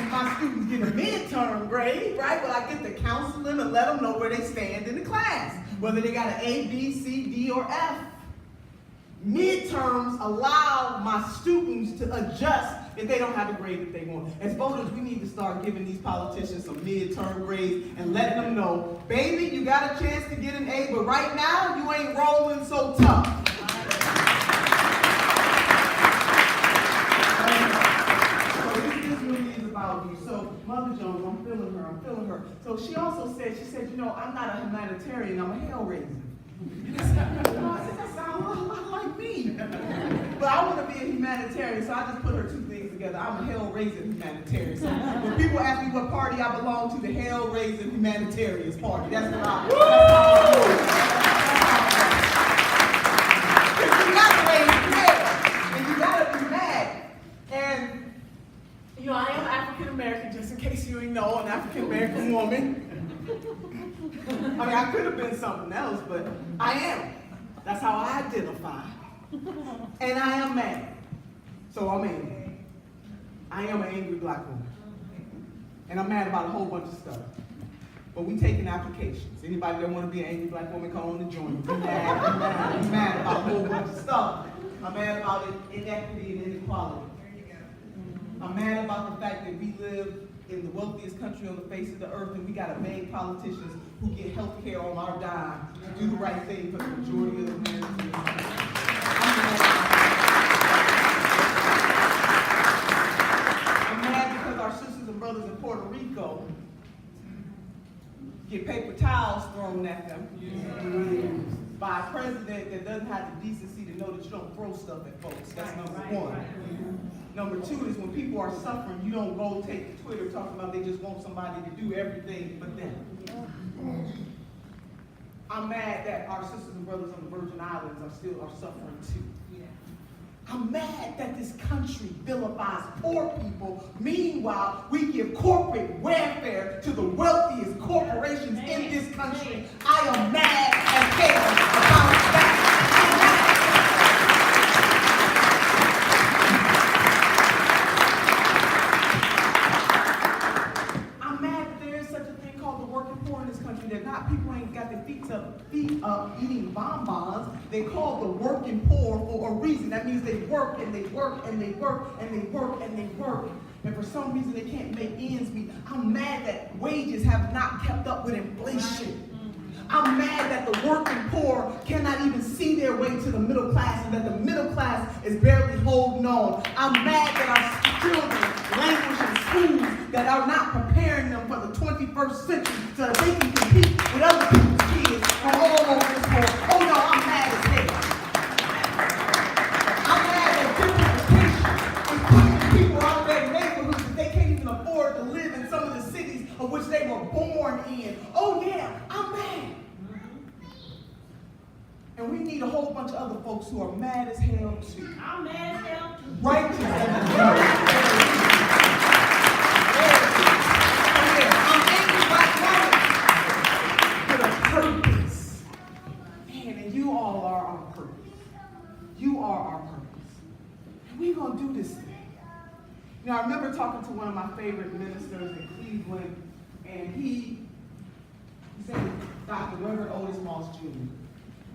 My students get a midterm grade, right? But I get to counsel them and let them know where they stand in the class, whether they got an A, B, C, D, or F. Midterms allow my students to adjust if they don't have the grade that they want. As voters, we need to start giving these politicians some midterm grades and letting them know, baby, you got a chance to get an A, but right now you ain't rolling so tough. So Mother Jones, I'm feeling her. So she also said, you know, I'm not a humanitarian, I'm a hell-raiser. I said, that sounds a lot like me. But I want to be a humanitarian, so I just put her two things together. I'm a hell-raising humanitarian. So when people ask me what party I belong to, the hell-raising humanitarians party. That's what I you got to raise hell, and you woman. I mean, I could have been something else, but I am. That's how I identify. And I am mad. So I'm angry. I am an angry black woman. And I'm mad about a whole bunch of stuff. But we taking applications. Anybody that want to be an angry black woman, come on and join me. Be mad about a whole bunch of stuff. I'm mad about inequity and inequality. I'm mad about the fact that we live in the wealthiest country on the face of the earth, and we got to beg politicians who get health care on our dime to do the right thing for the majority of the Americans. I'm mad because our sisters and brothers in Puerto Rico get paper towels thrown at them by a president that doesn't have the decency to know that you don't throw stuff at folks. That's number one. Number two is when people are suffering, you don't go take to Twitter talking about they just want somebody to do everything but them. I'm mad that our sisters and brothers on the Virgin Islands are suffering too. I'm mad that this country vilifies poor people. Meanwhile, we give corporate welfare to the wealthiest corporations in this country. I am mad and care about that. I'm mad that there is such a thing called the working poor in this country. That not people ain't got their feet up eating bonbons. They call the working poor for a reason. That means they work and they work and they work and they work and they work. And for some reason they can't make ends meet. I'm mad that wages have not kept up with inflation. I'm mad that the working poor cannot even see their way to the middle class and that the middle class is barely holding on. I'm mad that our children languish in schools that are not preparing them for the 21st century so that they can compete with other people's kids from all over this world. Oh no, I'm mad as hell. I'm mad that gentrification is putting people out of their neighborhoods that they can't even afford to live in some of the cities of which they were born in. Oh yeah, I'm mad. And we need a whole bunch of other folks who are mad as hell too. I'm mad as hell too. Righteous and I'm angry black woman with a purpose. Man, and you all are our purpose. You are our purpose. And we're going to do this thing. You know, I remember talking to one of my favorite ministers in Cleveland, and he said, Dr. Reverend Otis Moss Jr.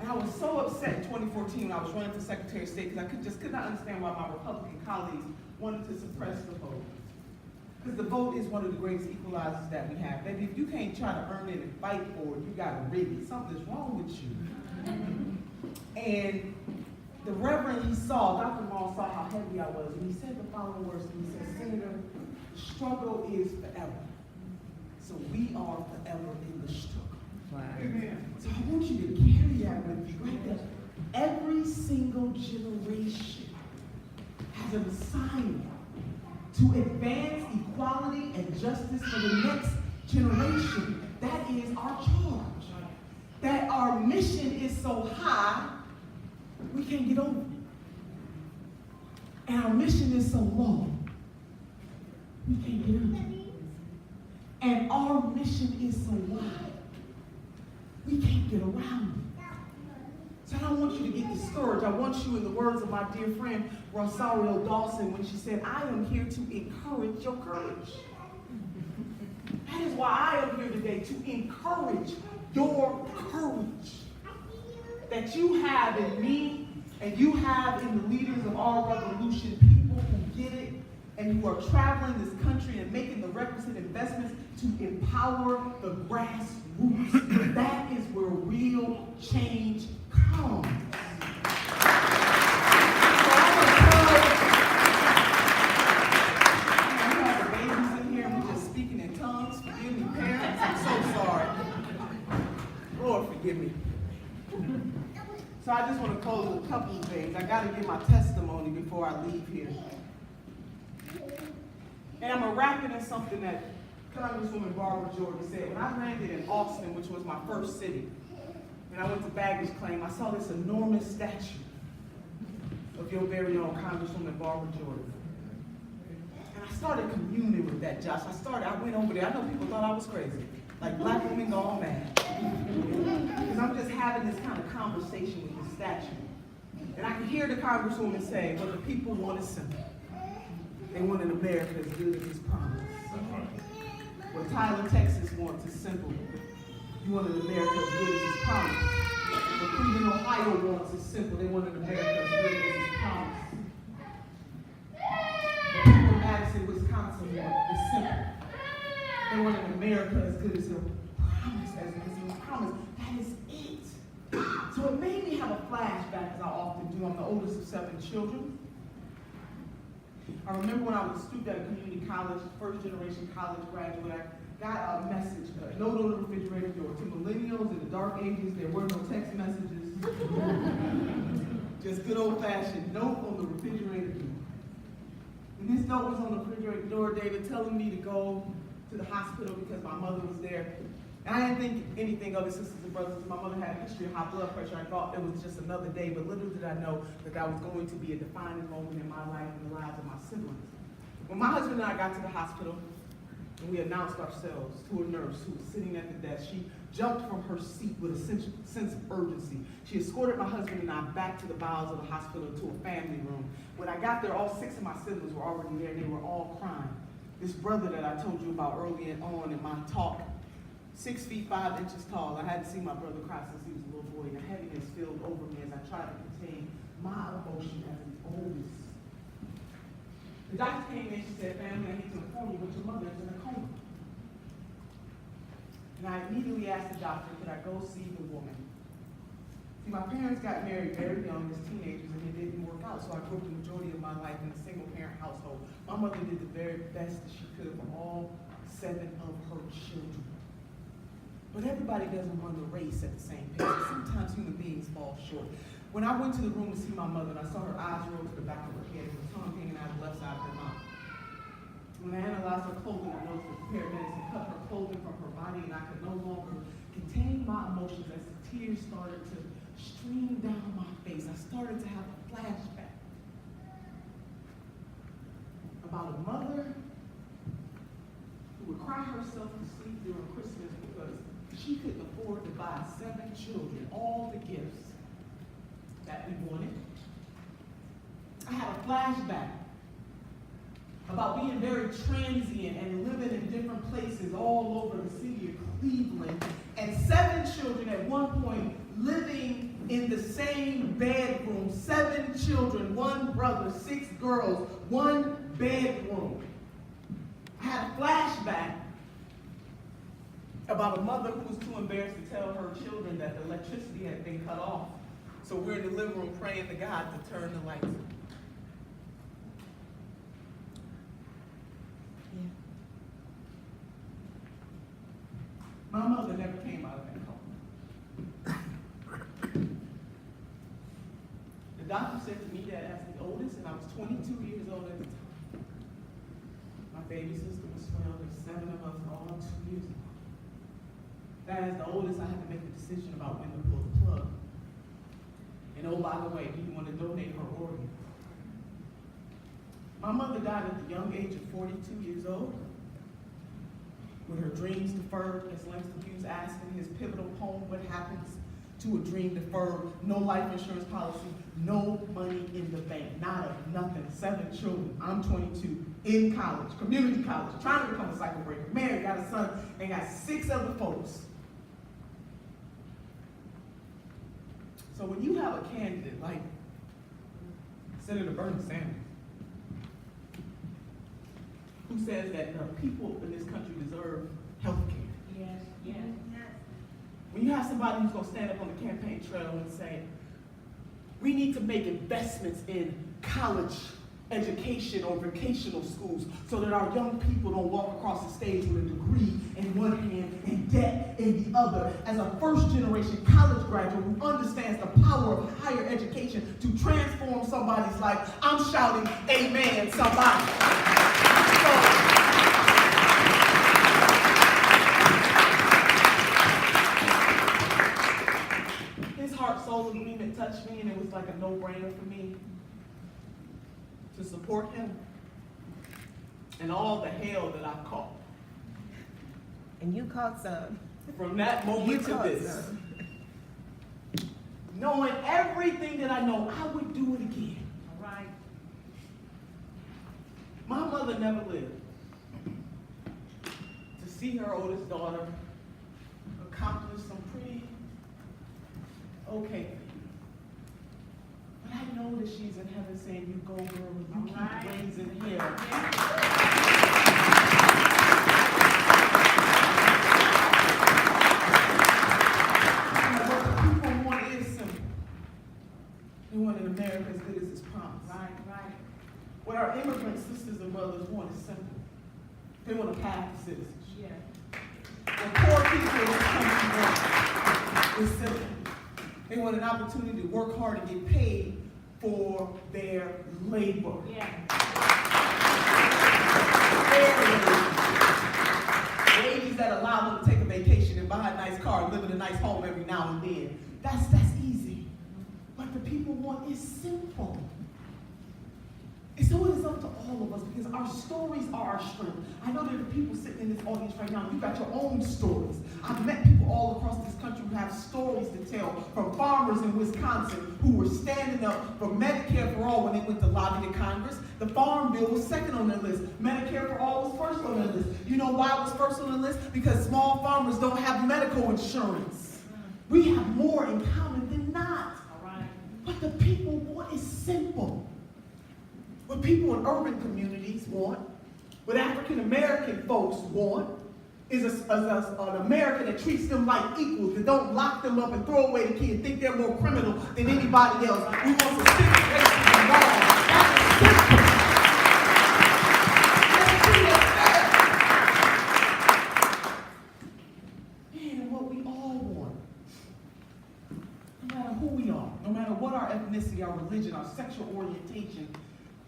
And I was so upset in 2014 when I was running for Secretary of State because I could not understand why my Republican colleagues wanted to suppress the vote. Because the vote is one of the greatest equalizers that we have. Baby, if you can't try to earn it and fight for it, you got to rig it. Something's wrong with you. And the Reverend, he saw, Dr. Moss saw how heavy I was, and he said the following words, and he said, Senator, the struggle is forever. So we are forever in the struggle. Amen. So I want you to carry that with you, right there. Every single generation has an assignment to advance equality and justice for the next generation. That is our charge. That our mission is so high, we can't get over it. And our mission is so low, we can't get over it. And our mission is so wide, we can't get around it. So I don't want you to get discouraged. I want you, in the words of my dear friend Rosario Dawson, when she said, I am here to encourage your courage. That is why I am here today, to encourage your courage that you have in me and you have in the leaders of our revolution, people who get it and who are traveling this country and making the requisite investments to empower the grassroots. That is where real change comes. Forgive me. So I just want to close with a couple of things. I got to give my testimony before I leave here. And I'm going to wrap it in something that Congresswoman Barbara Jordan said. When I landed in Austin, which was my first city, and I went to baggage claim, I saw this enormous statue of your very own Congresswoman Barbara Jordan. And I started communing with that, Josh. I went over there. I know people thought I was crazy. like black women gone mad. Because I'm just having this kind of conversation with this statue. And I can hear the Congresswoman say, what the people want is simple. They want an America as good as His promise. What Tyler, Texas wants is simple. You want an America as good as His promise. What Cleveland, Ohio wants is simple. They want an America as good as His promise. What people in Madison, Wisconsin want is simple. They want an America as good as His promise, as His promise. That is it. So it made me have a flashback, as I often do. I'm the oldest of 7 children. I remember when I was a student at a community college, first generation college graduate, I got a message, a note on the refrigerator door. To millennials in the dark ages, there were no text messages. Just good old fashioned note on the refrigerator door. And this note was on the refrigerator door, David, telling me to go to the hospital because my mother was there. And I didn't think anything of it, sisters and brothers. My mother had a history of high blood pressure. I thought it was just another day, but little did I know that that was going to be a defining moment in my life and the lives of my siblings. When my husband and I got to the hospital, and we announced ourselves to a nurse who was sitting at the desk, she jumped from her seat with a sense of urgency. She escorted my husband and I back to the bowels of the hospital to a family room. When I got there, all 6 of my siblings were already there, and they were all crying. This brother that I told you about early on in my talk, 6 feet 5 inches tall. I hadn't seen my brother cry since he was a little boy. A heaviness filled over me as I tried to contain my emotion as the oldest. The doctor came in, she said, family, I need to inform you, but your mother is in a coma. And I immediately asked the doctor, could I go see the woman? See, my parents got married very young as teenagers, and it didn't work out, so I grew up the majority of my life in a single-parent household. My mother did the very best that she could for all 7 of her children. But everybody doesn't run the race at the same pace. Sometimes human beings fall short. When I went to the room to see my mother, and I saw her eyes roll to the back of her head, and her tongue hanging out of the left side of her mouth. When I analyzed her clothing, I noticed that the paramedics had cut her clothing from her body, and I could no longer contain my emotions as the tears started to stream down my face. I started to have a flashback about a mother who would cry herself to sleep during Christmas because she couldn't afford to buy 7 children all the gifts that we wanted. I had a flashback about being very transient and living in different places all over the city of Cleveland, and 7 children at one point living in the same bedroom. 7 children, 1 brother, 6 girls, 1 bedroom. I had a flashback about a mother who was too embarrassed to tell her children that the electricity had been cut off. So we're in the living room praying to God to turn the lights on. Yeah. My mother never came out of that coma. The doctor said to me that as the oldest, and I was 22 years old at the time, my baby sister was 12, there's 7 of us all 2 years ago. That as the oldest, I had to make a decision about when to pull the plug. And oh, by the way, do you want to donate her organ? My mother died at the young age of 42 years old, with her dreams deferred, as Langston Hughes asked in his pivotal poem, what happens to a dream deferred? No life insurance policy, no money in the bank, nada, nothing, 7 children, I'm 22, in college, community college, trying to become a cycle breaker, married, got a son, and got 6 other folks. So when you have a candidate like Senator Bernie Sanders, who says that the people in this country deserve health care. Yes, yes. When you have somebody who's going to stand up on the campaign trail and say, we need to make investments in college education or vocational schools so that our young people don't walk across the stage with a degree in one hand and debt in the other. As a first-generation college graduate who understands the power of higher education to transform somebody's life, I'm shouting, amen, somebody. His heart, soul agreement touched me, and it was like a no-brainer for me to support him and all the hell that I've caught. And you caught some. From that moment to this, knowing everything that I know, I would do it again. All right. My mother never lived to see her oldest daughter accomplish some pretty okay things. But I know that she's in heaven saying, you go, girl, you keep raising hell. What the people want is simple. They want an America as good as its promise. Right, right. What our immigrant sisters and brothers want is simple. They want a path to citizenship. Yeah. What poor people in this country want is simple. They want an opportunity to work hard and get paid for their labor. Yeah. Their labor. Ladies that allow them to take a vacation and buy a nice car and live in a nice home every now and then. That's easy. What the people want is simple. And so it is up to all of us because our stories are our strength. I know there are people sitting in this audience right now, you've got your own stories. I've met people all across this country who have stories to tell, from farmers in Wisconsin who were standing up for Medicare for all when they went to lobby to Congress. The Farm Bill was second on their list. Medicare for all was first on their list. You know why it was first on the list? Because small farmers don't have medical insurance. We have more in common than not. All right. What the people want is simple. What people in urban communities want, what African American folks want, is an America that treats them like equals, that don't lock them up and throw away the kid, think they're more criminal than anybody else. We want some civic racism and laws. That's simple. Man, and what we all want, no matter who we are, no matter what our ethnicity, our religion, our sexual orientation,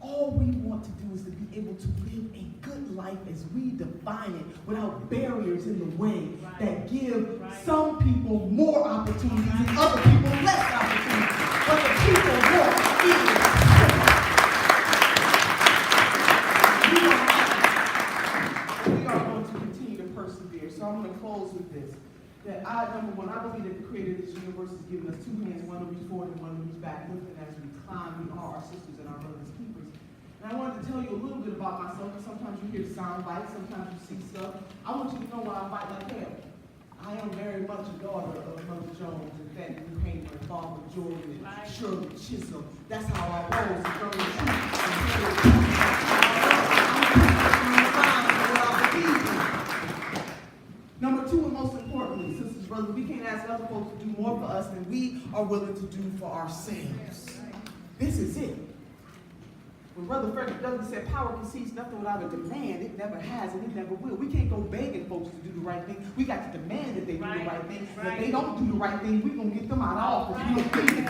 all we want to do is to be able to live a good life as we define it, without barriers in the way that give some people more opportunities and other people less opportunities. What the people want is we are going to continue to persevere. So I'm going to close with this. That number one, I believe that the creator of this universe has given us two hands, one to reach forward and one to reach back, lifting as we climb. We are our sisters and our brothers keepers. And I wanted to tell you a little bit about myself, because sometimes you hear sound bites, sometimes you see stuff. I want you to know why I fight like hell. I am very much a daughter of Mother Jones and Tech-Knw and Barbara Jordan and Shirley Chisholm. That's how I rose and learned the truth. Number two, and most importantly, sisters, brothers, we can't ask other folks to do more for us than we are willing to do for ourselves. This is it. When Brother Frederick Douglass said power concedes nothing without a demand, it never has and it never will. We can't go begging folks to do the right thing. We got to demand that they do the right thing. If they don't do the right thing, we're going to get them out of office. We don't please them.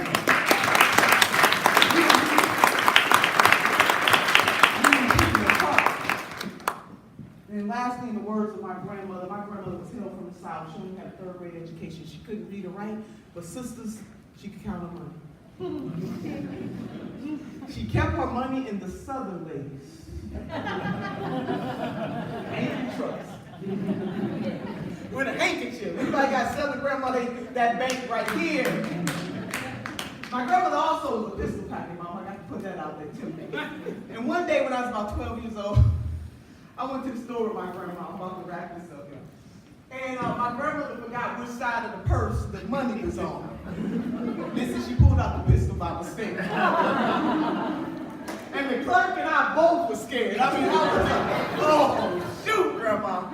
And lastly, in the words of my grandmother was hailed from the South. She only had a third-grade education. She couldn't read or write, but sisters, she could count her money. She kept her money in the Southern ladies. And trust. With a handkerchief. Everybody got Southern grandmother, that bank right here. My grandmother also was a pistol packing mom. I got to put that out there too. And one day when I was about 12 years old, I went to the store with my grandma. I'm about to wrap this up here. And my grandmother forgot which side of the purse the money was on. Listen, she pulled out the pistol by mistake. And the clerk and I both were scared. I mean, I was like, oh, shoot, Grandma.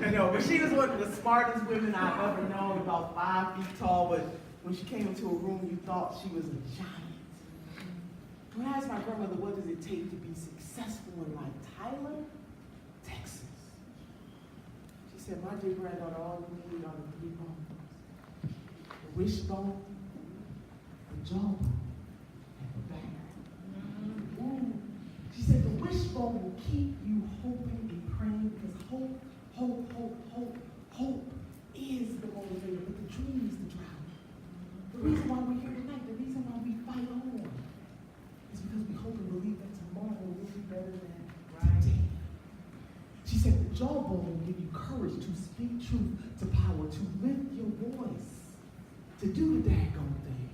You know, but she was one of the smartest women I've ever known, about 5 feet tall. But when she came into a room, you thought she was a giant. When I asked my grandmother, what does it take to be successful in life? Tyler, Texas. She said, my dear granddaughter, all we need are the 3 bones. The wishbone, the jawbone, and the back. She said the wishbone will keep you hoping and praying, because hope is the motivator, but the dream is the driver. The reason why we're here tonight, the reason why we fight on, is because we hope and believe that tomorrow will be better than today. She said the jawbone will give you courage to speak truth to power, to lift your voice, to do the daggone thing,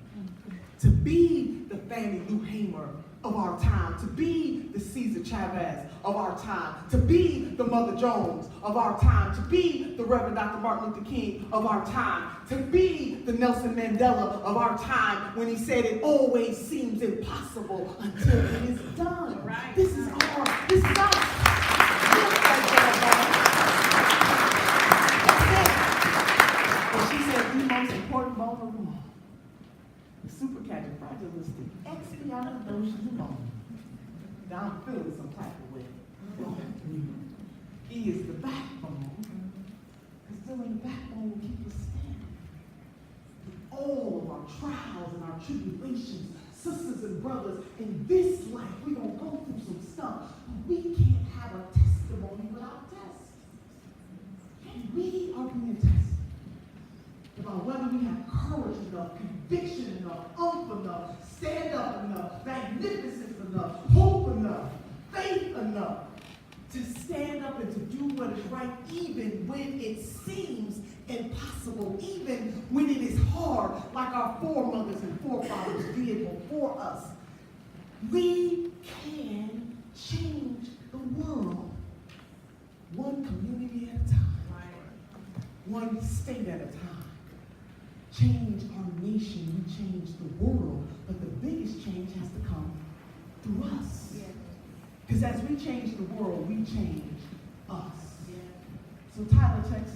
to be the Fannie Lou Hamer of our time, to be the Cesar Chavez of our time, to be the Mother Jones of our time, to be the Reverend Dr. Martin Luther King of our time, to be the Nelson Mandela of our time when he said it always seems impossible until it is done. Right. This is us. That's it. Well, she said the most important bone of them all. The supercalifragilistic expialidocious bone. Now I'm feeling some type of way. He is the backbone, because still in the backbone will keep us standing. With all of our trials and our tribulations, sisters and brothers, in this life, we're going to go through some stuff, but we can't have a testimony without tests. And we are being tested about whether we have courage enough, conviction enough, enough, stand up enough, magnificence enough, hope enough, faith enough to stand up and to do what is right, even when it seems impossible, even when it is hard, like our foremothers and forefathers did before us. We can change the world one community at a time, one state at a time. Change our nation, we change the world, but the biggest change has to come through us. Because as we change the world, we change us. So Tyler, text